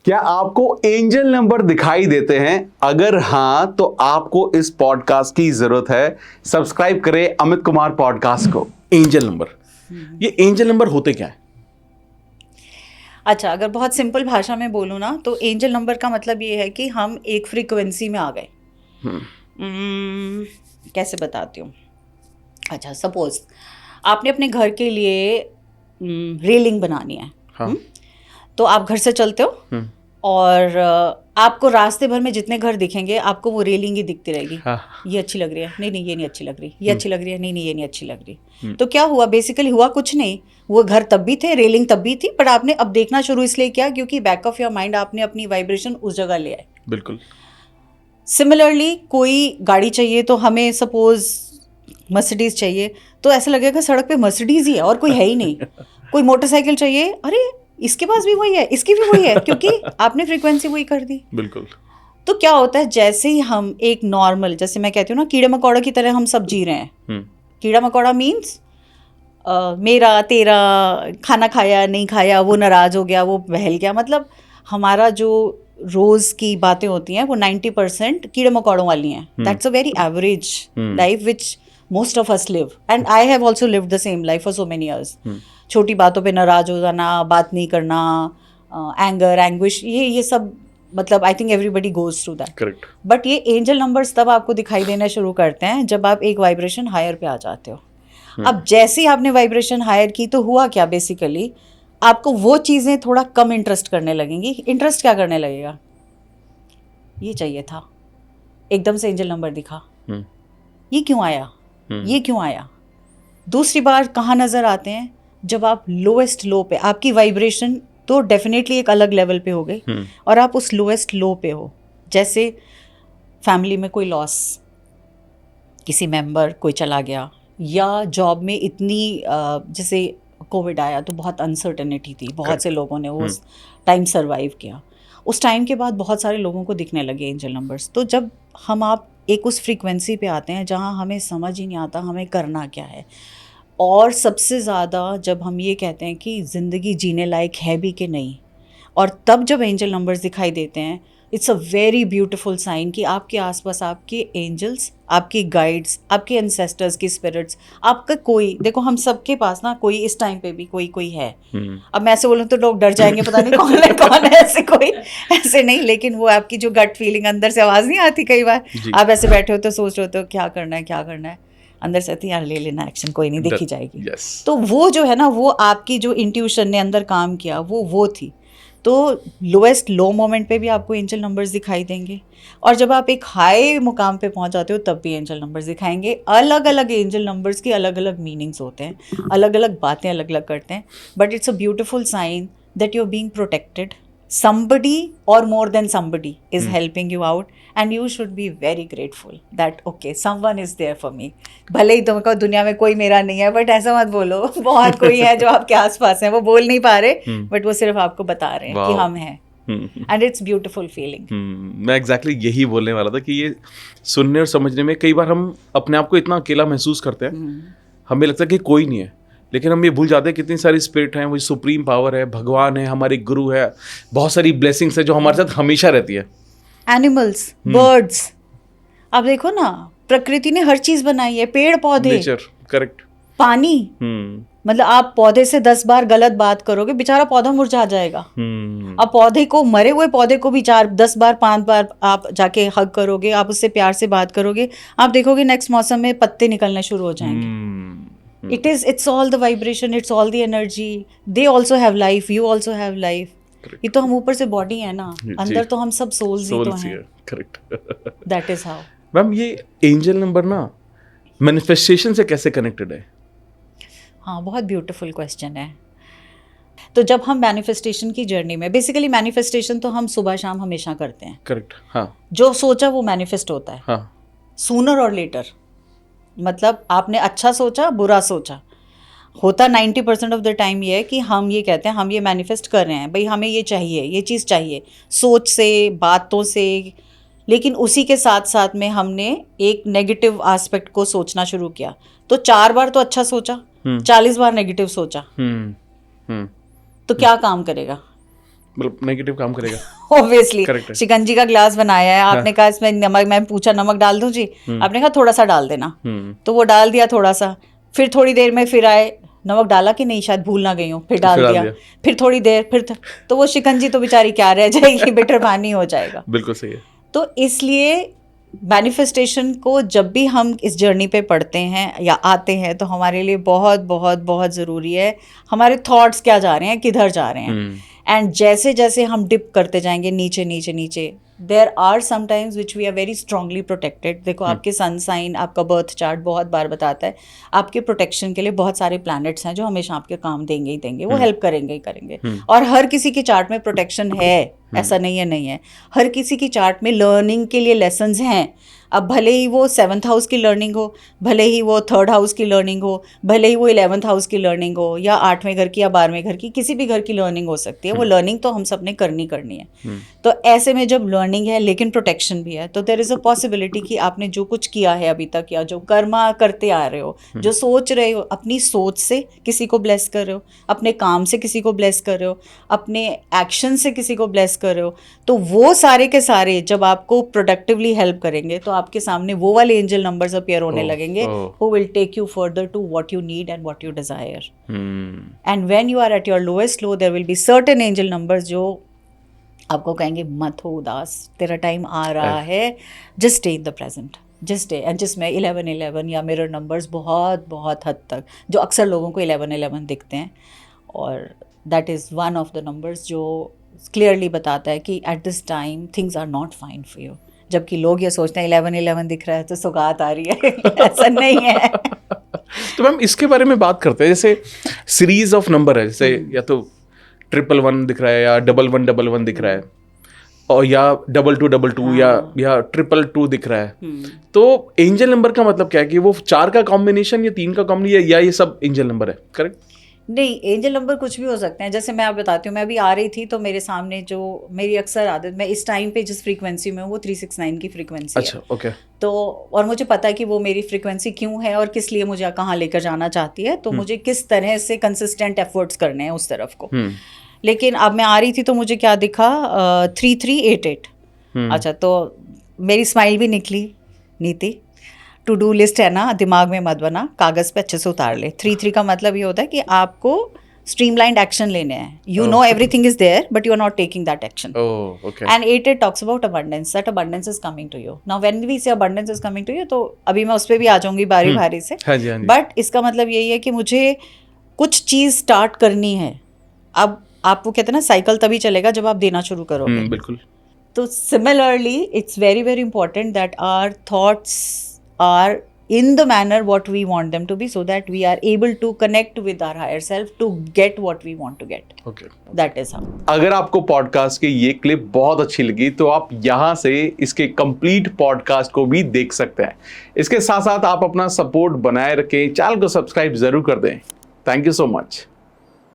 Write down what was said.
क्या आपको angel number दिखाई देते हैं? अगर हाँ तो आपको इस पॉडकास्ट की जरूरत है। सब्सक्राइब करें अमित कुमार पॉडकास्ट को। एंजल नंबर, ये एंजल नंबर होते क्या है? अच्छा, अगर बहुत सिंपल भाषा में बोलूँ ना तो एंजल नंबर का मतलब ये है कि हम एक फ्रीक्वेंसी में आ गए। कैसे बताती हूँ। अच्छा, सपोज आपने अपने घर के लिए रेलिंग बनानी है। हाँ। तो आप घर से चलते हो और आपको रास्ते भर में जितने घर दिखेंगे आपको वो रेलिंग ही दिखती रहेगी। हाँ। ये अच्छी लग रही है, नहीं नहीं ये नहीं अच्छी लग रही, ये अच्छी लग रही है, नहीं नहीं ये नहीं अच्छी लग रही। तो क्या हुआ, बेसिकली हुआ कुछ नहीं। वो घर तब भी थे, रेलिंग तब भी थी, पर आपने अब देखना शुरू इसलिए किया क्योंकि बैक ऑफ योर माइंड आपने अपनी वाइब्रेशन उस जगह ले आए। बिल्कुल। सिमिलरली कोई गाड़ी चाहिए तो हमें सपोज मर्सिडीज चाहिए तो ऐसा लगेगा सड़क पे मर्सिडीज ही है और कोई है ही नहीं। कोई मोटरसाइकिल चाहिए, अरे इसके पास भी वही है, इसकी भी वही है, क्योंकि आपने फ्रीक्वेंसी वही कर दी। बिल्कुल। तो क्या होता है, जैसे ही हम एक नॉर्मल, जैसे मैं कहती हूँ ना, कीड़े मकोड़ों की तरह हम सब जी रहे हैं। कीड़ा मकोड़ा मीन्स मेरा तेरा, खाना खाया नहीं खाया, वो नाराज हो गया, वो बहल गया, मतलब हमारा जो रोज की बातें होती हैं वो 90% कीड़े मकोड़ों वाली हैं। That's a very average life which most of us live, and I have also lived the same life for so many years. छोटी बातों पे नाराज हो जाना, बात नहीं करना, एंगर, एंग्विश, ये सब, मतलब I think everybody goes through that. Correct. But ये एंजल नंबर्स तब आपको दिखाई देना शुरू करते हैं जब आप एक वाइब्रेशन हायर पे आ जाते हो। अब जैसे ही आपने वाइब्रेशन हायर की तो हुआ क्या, बेसिकली आपको वो चीज़ें थोड़ा कम इंटरेस्ट करने लगेंगी। इंटरेस्ट क्या करने लगेगा, ये चाहिए था, एकदम से एंजल नंबर दिखा, ये क्यों आया, ये क्यों आया। दूसरी बार कहाँ नज़र आते हैं, जब आप लोएस्ट लो पे, आपकी वाइब्रेशन तो डेफिनेटली एक अलग लेवल पे हो गई और आप उस लोएस्ट लो पे हो। जैसे फैमिली में कोई लॉस, किसी मेंबर कोई चला गया, या जॉब में इतनी जैसे कोविड आया तो बहुत अनसर्टेनिटी थी, बहुत से लोगों ने उस टाइम सर्वाइव किया। उस टाइम के बाद बहुत सारे लोगों को दिखने लगे एंजल नंबर्स। तो जब आप एक उस फ्रीक्वेंसी पे आते हैं जहाँ हमें समझ ही नहीं आता हमें करना क्या है, और सबसे ज़्यादा जब हम ये कहते हैं कि ज़िंदगी जीने लायक है भी कि नहीं, और तब जब एंजल नंबर्स दिखाई देते हैं, it's a very beautiful sign कि आपके आसपास आपके एंजल्स, आपके गाइड्स, आपके एंसेस्टर्स की स्पिरिट्स, आपका कोई, देखो हम सबके पास ना कोई इस टाइम पे भी कोई है। अब मैं ऐसे बोलूँ तो लोग डर जाएंगे, पता नहीं कौन है ऐसे, कोई ऐसे नहीं, लेकिन वो आपकी जो गट फीलिंग, अंदर से आवाज़ नहीं आती कई बार, आप ऐसे बैठे हो तो सोच रहे हो तो क्या करना है क्या करना है, अंदर से आती यार ले लेना एक्शन, कोई नहीं, देखी जाएगी। तो वो जो है ना, वो आपकी जो इंट्यूशन ने अंदर काम किया वो थी। तो लोएस्ट लो मोमेंट पे भी आपको एंजल नंबर्स दिखाई देंगे, और जब आप एक हाई मुकाम पे पहुंच जाते हो तब भी एंजल नंबर्स दिखाएंगे। अलग अलग एंजल नंबर्स की अलग अलग मीनिंग्स होते हैं, अलग अलग बातें अलग अलग करते हैं, but it's a beautiful sign that you are being protected. somebody or more than somebody is helping you out, and you should be very grateful that okay, someone is there for me। भले ही तुमको दुनिया में कोई मेरा नहीं है, but ऐसा मत बोलो, बहुत कोई है जो आपके आसपास है, वो बोल नहीं पा रहे बट वो सिर्फ आपको बता रहे हैं कि हम हैं, एंड इट्स ब्यूटीफुल फीलिंग। मैं एग्जैक्टली यही बोलने वाला था कि ये सुनने और समझने में कई बार हम अपने आप को इतना अकेला महसूस करते हैं, हमें लगता है कि कोई नहीं है, लेकिन हम ये भूल जाते हैं कितनी सारी स्पिरिट हैं, वही सुप्रीम पावर है, भगवान है, हमारे गुरु है, बहुत सारी ब्लेसिंग्स है जो हमारे साथ हमेशा रहती है। एनिमल्स, बर्ड्स, आप देखो ना, प्रकृति ने हर चीज बनाई है, पेड़ पौधे, नेचर, करेक्ट, पानी, मतलब आप पौधे से 10 बार गलत बात करोगे, बेचारा पौधा मुरझा जाएगा। अब पौधे को, मरे हुए पौधे को भी 10 बार 5 बार आप जाके हग करोगे, आप उससे प्यार से बात करोगे, आप देखोगे नेक्स्ट मौसम में पत्ते निकलने शुरू हो जाएंगे। It's all the vibration, it's all the energy. They also have life, you also have life. ये तो हम ऊपर से बॉडी है ना, अंदर तो हम सब सोल्स ही तो हैं। Correct. That is how. Ma'am, ये एंजल नंबर ना मैनिफेस्टेशन से कैसे कनेक्टेड है? हाँ, बहुत ब्यूटीफुल क्वेश्चन है। तो जब हम मैनिफेस्टेशन की जर्नी में, बेसिकली मैनिफेस्टेशन तो हम सुबह शाम हमेशा करते हैं। करेक्ट। हाँ। जो सोचा वो मैनिफेस्ट होता है। हाँ। सूनर और लेटर, मतलब आपने अच्छा सोचा बुरा सोचा, होता 90% ऑफ द टाइम ये है कि हम ये कहते हैं हम ये मैनिफेस्ट कर रहे हैं, भाई हमें ये चाहिए, ये चीज़ चाहिए, सोच से, बातों से, लेकिन उसी के साथ साथ में हमने एक नेगेटिव एस्पेक्ट को सोचना शुरू किया। तो 4 बार तो अच्छा सोचा, 40 बार नेगेटिव सोचा, तो क्या काम करेगा? मतलब नेगेटिव काम करेगा। ऑब्वियसली Correct है। शिकंजी का ग्लास बनाया है, आपने कहा इसमें नमक, मैं पूछा नमक डाल दूं जी, आपने कहा थोड़ा सा डाल देना, तो वो डाल दिया थोड़ा सा, फिर थोड़ी देर में फिर आए, नमक डाला कि नहीं शायद भूल ना गई हूँ, फिर डाल दिया, फिर थोड़ी देर, फिर तो वो शिकंजी तो बेचारी क्या रह जाएगी, बिटर पानी हो जाएगा। बिल्कुल सही है। तो इसलिए मैनिफेस्टेशन को जब भी हम इस जर्नी पे पढ़ते हैं या आते हैं तो हमारे लिए बहुत बहुत बहुत ज़रूरी है हमारे थॉट्स क्या जा रहे हैं, किधर जा रहे हैं। एंड जैसे जैसे हम डिप करते जाएंगे नीचे नीचे नीचे, there are sometimes which we are very strongly protected. देखो आपके सन साइन, आपका बर्थ चार्ट बहुत बार बताता है आपके प्रोटेक्शन के लिए बहुत सारे प्लैनेट्स हैं जो हमेशा आपके काम देंगे ही देंगे, वो हेल्प करेंगे ही करेंगे। और हर किसी के चार्ट में प्रोटेक्शन है, ऐसा नहीं है। हर किसी की चार्ट में लर्निंग के लिए लेसन्स हैं। अब भले ही वो 7th हाउस की लर्निंग हो, भले ही वो 3rd हाउस की लर्निंग हो, भले ही वो 11th हाउस की लर्निंग हो, या 8वें घर की या 12वें घर की, किसी भी घर की लर्निंग हो सकती है। वो लर्निंग तो हम सब ने करनी है। तो ऐसे में जब लर्निंग है लेकिन प्रोटेक्शन भी है, तो देयर इज़ अ पॉसिबिलिटी कि आपने जो कुछ किया है अभी तक, या जो कर्मा करते आ रहे हो, जो सोच रहे हो, अपनी सोच से किसी को ब्लेस कर रहे हो, अपने काम से किसी को ब्लेस कर रहे हो, अपने एक्शन से किसी को ब्लेस कर रहे हो, तो वो सारे के सारे जब आपको प्रोडक्टिवली हेल्प करेंगे तो आपके सामने वो वाले एंजल नंबर्स अपीयर होने लगेंगे, who will take you further to what you need and what you desire. And when you are at your lowest low, there will be certain angel numbers जो आपको कहेंगे मत हो उदास, तेरा टाइम आ रहा है, just stay in the present, just day. And जिसमें 1111 या मिरर नंबर्स बहुत बहुत हद तक, जो अक्सर लोगों को 1111 दिखते हैं, और that is one of the numbers जो क्लियरली बताता है कि at this time things are not fine for you. जबकि लोग ये सोचते हैं 1111 दिख रहा है तो सौगात आ रही है, ऐसा नहीं है। तो मैम इसके बारे में बात करते हैं, जैसे सीरीज ऑफ नंबर है, जैसे या तो 111 दिख रहा है, या 1111 दिख रहा है, और या 2222 या 222 दिख रहा है। तो एंजल नंबर का मतलब क्या है कि वो 4 का कॉम्बिनेशन या 3 का कॉम्बिनेशन, या ये सब एंजल नंबर है? करेक्ट? नहीं, एंजल नंबर कुछ भी हो सकते हैं। जैसे मैं आप बताती हूँ, मैं अभी आ रही थी तो मेरे सामने जो मेरी अक्सर आदत, मैं इस टाइम पे जिस फ्रीक्वेंसी में हूँ वो 369 की फ्रीक्वेंसी अच्छा, है। ओके। तो और मुझे पता है कि वो मेरी फ्रीक्वेंसी क्यों है और किस लिए मुझे कहाँ लेकर जाना चाहती है, तो मुझे किस तरह से कंसिस्टेंट एफर्ट्स करने हैं उस तरफ को। लेकिन अब मैं आ रही थी तो मुझे क्या दिखा, 3388। अच्छा, तो मेरी स्माइल भी निकली, नीति टू डू लिस्ट है ना, दिमाग में मत बना, कागज़ पे अच्छे से उतार ले। 33 का मतलब ये होता है कि आपको स्ट्रीमलाइंड एक्शन लेने हैं। You know everything is there but you are not taking that action. And 88 talks about abundance, that abundance is coming to you. Now when we say abundance is coming to you, तो अभी मैं उस पर भी आ जाऊंगी बारी बारी से। हाँ जी, हाँ जी। बट इसका मतलब यही है कि मुझे कुछ चीज़ स्टार्ट करनी है। अब आप वो कहते हैं ना, साइकिल तभी चलेगा जब आप देना शुरू करोगे। बिल्कुल। तो similarly it's very very important that our thoughts are in the manner what we want them to be, so that we are able to connect with our higher self to get what we want to get. Okay. That is how. अगर आपको podcast की ये clip बहुत अच्छी लगी तो आप यहाँ से इसके कंप्लीट पॉडकास्ट को भी देख सकते हैं। इसके साथ साथ आप अपना सपोर्ट बनाए रखें, चैनल को सब्सक्राइब जरूर कर दें। Thank you so much.